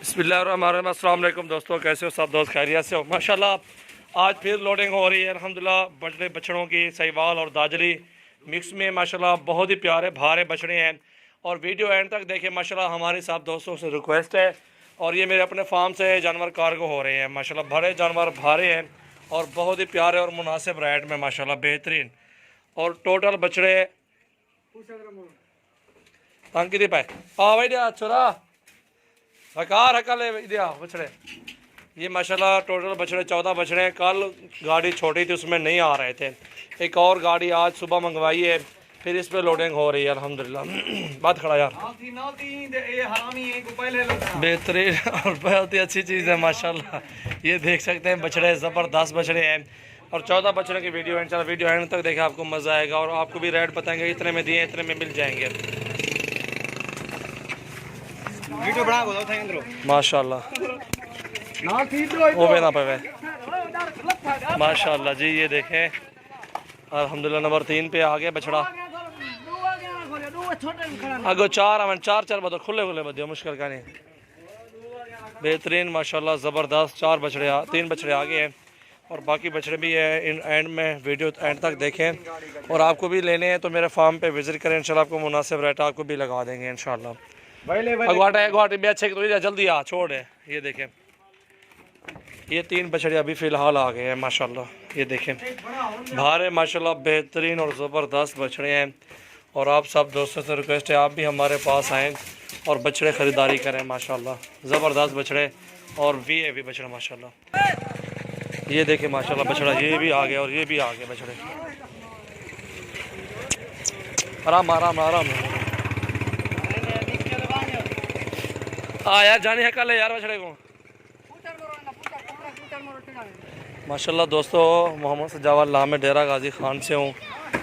बिस्मिल्लाहिर्रहमानिर्रहीम। अस्सलाम वालेकुम दोस्तों, कैसे हो सब दोस्त? खैरियत से हो? माशाल्लाह आज फिर लोडिंग हो रही है अल्हम्दुलिल्लाह। बछड़े बछड़ों की सहीवाल और दाजली मिक्स में माशाल्लाह बहुत ही प्यारे भारे बछड़े हैं और वीडियो एंड तक देखें। माशाल्लाह हमारे सब दोस्तों से रिक्वेस्ट है और ये मेरे अपने फार्म से जानवर कार्गो हो रहे हैं। माशाल्लाह बड़े जानवर भारे हैं और बहुत ही प्यारे और मुनासिब रेट में माशाल्लाह बेहतरीन। और टोटल बछड़े तंग की पाए हाँ भाई दिया छोरा हकार हका ले दिया बछड़े। ये माशाल्लाह टोटल बछड़े 14 बछड़े हैं। कल गाड़ी छोटी थी उसमें नहीं आ रहे थे, एक और गाड़ी आज सुबह मंगवाई है, फिर इस पे लोडिंग हो रही है अल्हम्दुलिल्लाह। बात खड़ा यार, बेहतरीन और बहुत ही अच्छी चीज़ है माशाल्लाह। ये देख सकते हैं बछड़े ज़बरदस्त बछड़े हैं और 14 बछड़े की वीडियो एंड वीडियो एंड तक देखें, आपको मज़ा आएगा और आपको भी रेट बताएंगे इतने में दिए इतने में मिल जाएंगे माशाल्लाह। वो ना पे माशाल्लाह जी। ये देखें अल्हम्दुलिल्लाह नंबर 3 पे आ गया बछड़ा। अगो चार बदो खुले बदियो मुश्किल का नहीं। बेहतरीन माशाल्लाह ज़बरदस्त 3 बछड़े आ गए हैं और बाकी बछड़े भी है। इन एंड में वीडियो एंड तक देखें और आपको भी लेने हैं तो मेरे फार्म पे विजिट करें, इंशाल्लाह आपको मुनासिब रेट आपको भी लगा देंगे इंशाल्लाह। अगवाटे भी अच्छे तो जल्दी आ छोड़ है। ये देखें ये 3 बछड़े अभी फ़िलहाल आ गए हैं माशाल्लाह। ये देखें भारे माशाल्लाह बेहतरीन और ज़बरदस्त बछड़े हैं और आप सब दोस्तों से रिक्वेस्ट है आप भी हमारे पास आएँ और बछड़े ख़रीदारी करें माशाल्लाह। ज़बरदस्त बछड़े और भी बछड़े माशाल्लाह। ये देखें माशाल्लाह बछड़ा ये भी आ गया और ये भी आ गया बछड़े। आराम आराम आराम यार जाने है कल यार बछड़े को माशाल्लाह। दोस्तों मोहम्मद सजावल नाम है, डेरा गाजी खान से हूँ।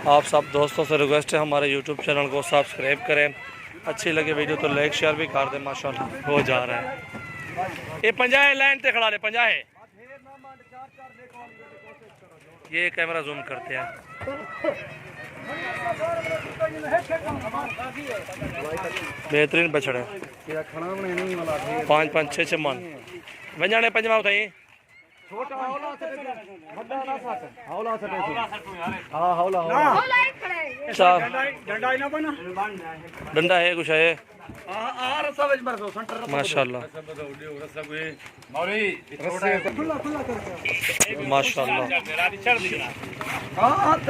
आप सब दोस्तों से रिक्वेस्ट है हमारे यूट्यूब चैनल को सब्सक्राइब करें, अच्छी लगे वीडियो तो लाइक शेयर भी कर दें माशाल्लाह। हो जा रहा है ये 50 लाइन पे खड़ा ले 50 है। ये कैमरा जूम करते हैं बेहतरीन बछड़े 5 6 मन वंजाने पंजमा उठाई डंडा है कुछ है माशाल्लाह माशाल्लाह।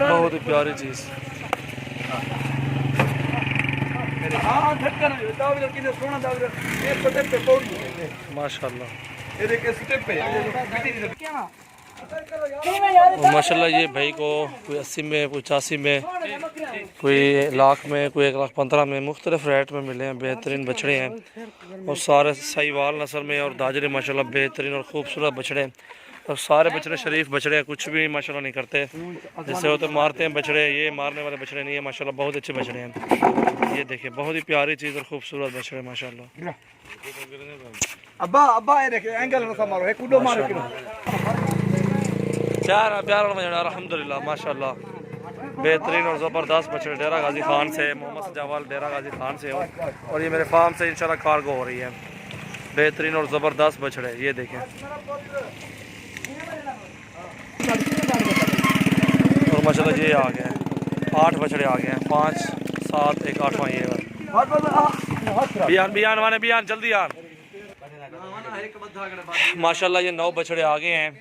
बहुत ही प्यारी चीज़ माशाल्लाह माशाल्लाह। ये भाई को कोई 80 में कोई 85 में कोई लाख में कोई 1,15,000 में मुख्तलिफ रेट में मिले हैं। बेहतरीन बछड़े हैं और सारे सहीवाल नस्ल में और दाजरे माशाल्लाह बेहतरीन और ख़ूबसूरत बछड़े हैं और सारे बछड़े शरीफ बछड़े हैं, कुछ भी माशाल्लाह नहीं करते जैसे होते मारते हैं बछड़े। ये मारने वाले बछड़े नहीं है माशाल्लाह, बहुत अच्छे बछड़े हैं। ये देखिए बहुत ही प्यारी चीज़ और खूबसूरत बछड़े माशाल्लाह। प्यारा बछड़ा अल्हम्दुलिल्लाह माशाल्लाह। बेहतरीन और ज़बरदस्त बछड़े डेरा गाजी खान से, मोहम्मद सजावाल डेरा गाजी खान से हो और ये मेरे फार्म से इंशाल्लाह कार्गो हो रही है। बेहतरीन और ज़बरदस्त बछड़े ये देखें और माशाल्लाह ये आ गए 8 बछड़े आ गए हैं 5 7 1 8वां ये बियान जल्दी यार माशाल्लाह। ये 9 बछड़े आ गए हैं,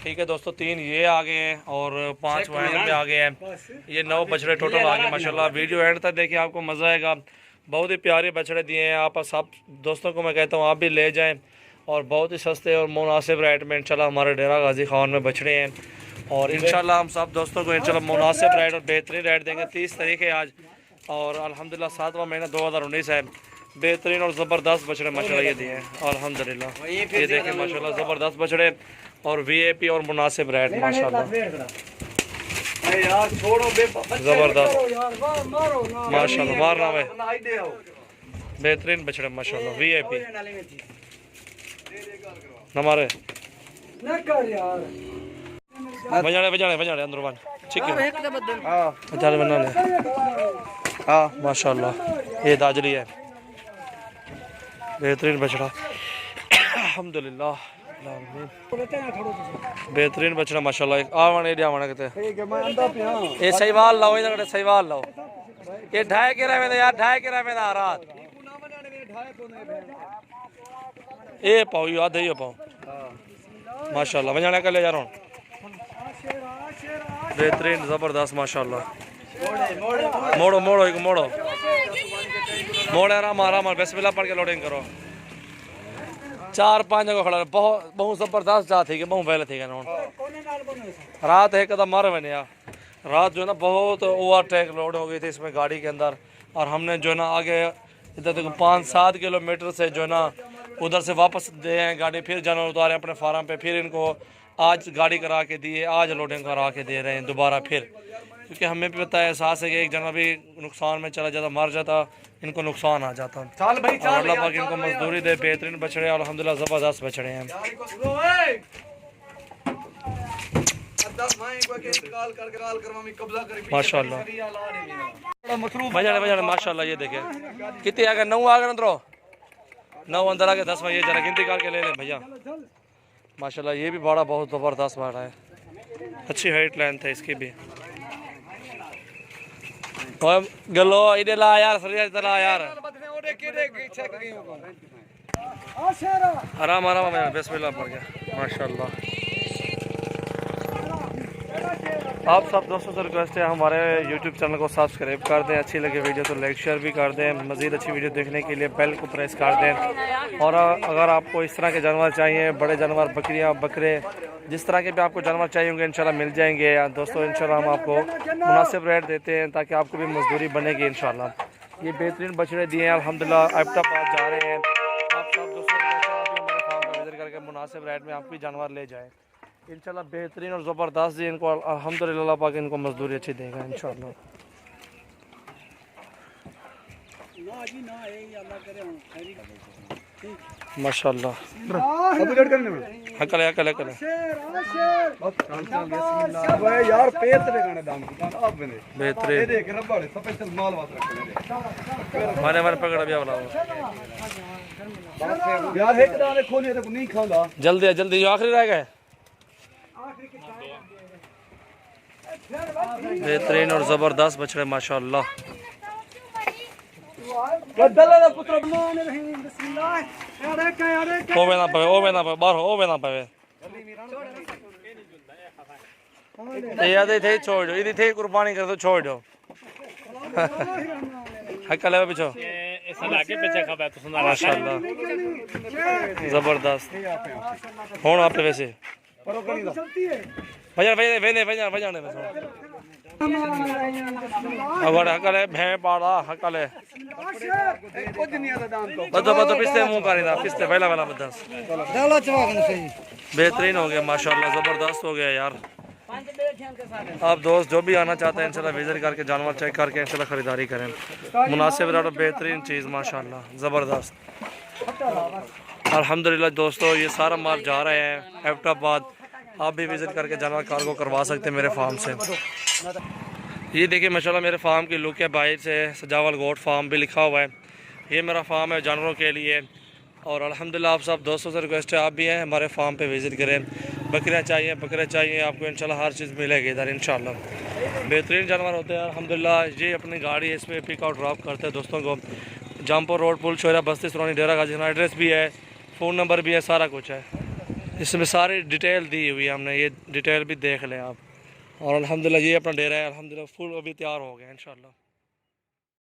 ठीक है दोस्तों। 3 ये आ गए हैं और 5 वाइन में आ गए हैं। ये 9 बछड़े टोटल आ गए माशाल्लाह। वीडियो एंड तक देखिए आपको मज़ा आएगा। बहुत ही प्यारे बछड़े दिए हैं। आप सब दोस्तों को मैं कहता हूँ आप भी ले जाएं और बहुत ही सस्ते और मुनासिब रेट में इंशाल्लाह हमारे डेरा गाजी खान में बछड़े हैं और इंशाल्लाह हम सब दोस्तों को इंशाल्लाह मुनासिब रेट और बेहतरीन रेट देंगे। 30 तारीख है आज और अल्हम्दुलिल्लाह 7वां महीना 2019 है। बेहतरीन और ज़बरदस्त बछड़े माशाल्लाह ये दिए हैं अल्हम्दुलिल्लाह। ये देखें माशाल्लाह ज़बरदस्त बछड़े और वीआईपी और मुनासिब रेट माशाल्लाह ज़बरदस्त माशाल्लाह। मारना है बेहतरीन बछड़े माशाल्लाह वीआईपी हमारे बजाने अंदर बन ठीक है बजाने बना ले। हाँ माशाल्लाह ये दाजली है बेहतरीन बछड़ा अल्हम्दुलिल्लाह बेहतरीन बछड़ा माशाल्लाह। आवन एरिया आवन किते ये सहीवाल लाओ इधर कटे सहीवाल लाओ ये ढाई के रहे यार ढाई के रहे रात ये पाओ यो आधे ही पाओ माशाल्लाह वजाने का ले जा रहा हूं बेहतरीन जबरदस्त माशाल्लाह। मोड़ो मोड़ो एक मोड़ो मोड़े आराम आराम बिस्मिल्लाह पढ़ के लोडिंग करो। 4-5 जगह खड़ा बहुत बहुत जबरदस्त जात थी कि बहुत पहले थी रात एक कदम मर बने रात जो है ना बहुत ओवरटेक लोड हो गई थी इसमें गाड़ी के अंदर और हमने जो है ना आगे इधर तक 5-7 किलोमीटर से जो है ना उधर से वापस दे हैं गाड़ी फिर जानवर उतारे अपने फार्म पे फिर इनको आज गाड़ी करा के दिए आज लोडिंग करा के दे रहे हैं दोबारा फिर क्योंकि हमें भी पता है एहसास है कि एक जना भी नुकसान में चला जाता मर जाता इनको नुकसान आ जाता अल्लाह पाक इनको मजदूरी दे बेहतरीन बछड़े अल्हम्दुलिल्लाह ज़बरदस्त बछड़े हैं माशाल्लाह बजाने माशाल्लाह। ये देखे कितने आ गए 9 आ गए अंदर 9 अंदर आ गए 10 ये जरा गिनती करके ले लें भैया माशाल्लाह। ये भी बड़ा बहुत ज़बरदस्त बाड़ा है अच्छी हाइट लेंथ है इसकी भी गलो इधर ला यार सरिया ला यार आराम आराम बिस्मिल्लाह पड़ गया माशाल्लाह। आप सब दोस्तों से रिक्वेस्ट है हमारे YouTube चैनल को सब्सक्राइब कर दें अच्छी लगे वीडियो तो लाइक शेयर भी कर दें मज़ीद अच्छी वीडियो देखने के लिए बेल को प्रेस कर दें और अगर आपको इस तरह के जानवर चाहिए बड़े जानवर बकरियां बकरे जिस तरह के भी आपको जानवर चाहिए होंगे इंशाल्लाह मिल जाएंगे दोस्तों इंशाल्लाह हम आपको मुनासिब रेट देते हैं ताकि आपको भी मजदूरी बनेगी इंशाल्लाह। ये बेहतरीन बछड़े दिए हैं अल्हम्दुलिल्लाह एबटाबाद जा रहे हैं आप सब दोस्तों हमारे फार्म का विजिट करके मुनासिब रेट में आप भी जानवर ले जाएँ इंशाल्लाह बेहतरीन और ज़बरदस्त जी इनको अल्हम्दुलिल्लाह पाक इनको मजदूरी अच्छी देगा इंशाल्लाह। माशाल्लाह हकले हकले हकले यार पेट पे गाने दाम की आप बने बेहतरीन ये देख रहा बड़े स्पेशल माल बात रखे माने माने पकड़ बिया वाला यार एक दाने खोने तो नहीं खाऊंगा जल्दी जल्दी जो आखिरी रह गए बेहतरीन और ज़बरदस्त बछड़े माशाल्लाह। ओवे ना पावे बाहर ओवे ना पावे याद थे छोड़ दो इधी थे कुर्बानी कर दो छोड़ दो हक ले पीछे माशाल्लाह ज़बरदस्त हुन आप वैसे भजन भजन वेने भजन भजन अगोड़े हकले भैं पाड़ा हकले बदो बदो पिछले मुंह करीदा पिछले पहला वाला बदस बेहतरीन हो गया माशाल्लाह ज़बरदस्त हो गया यार। आप दोस्त जो भी आना चाहते हैं इंशाल्लाह विजिट करके जानवर चेक करके इंशाल्लाह खरीदारी करें मुनासिब रेट बेहतरीन चीज़ माशाल्लाह ज़बरदस्त अल्हम्दुलिल्लाह। दोस्तों ये सारा माल जा रहे हैं एबटाबाद आप भी विज़िट करके जानवर कार्गो करवा सकते हैं मेरे फार्म से। ये देखिए माशाल्लाह मेरे फार्म की लुक है बाहर से सजावल गोट फार्म भी लिखा हुआ है ये मेरा फार्म है जानवरों के लिए और अल्हम्दुलिल्लाह आप सब दोस्तों से रिक्वेस्ट है आप भी हैं हमारे फार्म पे विज़िट करें बकरियाँ चाहिए बकरे चाहिए आपको इंशाल्लाह हर चीज़ मिलेगी इधर इंशाल्लाह बेहतरीन जानवर होते हैं अल्हम्दुलिल्लाह। ये अपनी गाड़ी इसमें पिक आउट ड्रॉप करते हैं दोस्तों को जमपुर रोड पुल शोरा बस्ती सरोनी डेरा गाजी एड्रेस भी है फ़ोन नंबर भी है सारा कुछ है इसमें सारी डिटेल दी हुई है हमने ये डिटेल भी देख लें आप और अल्हम्दुलिल्लाह ये अपना डेरा है अल्हम्दुलिल्लाह फुल अभी तैयार हो गया इंशाल्लाह।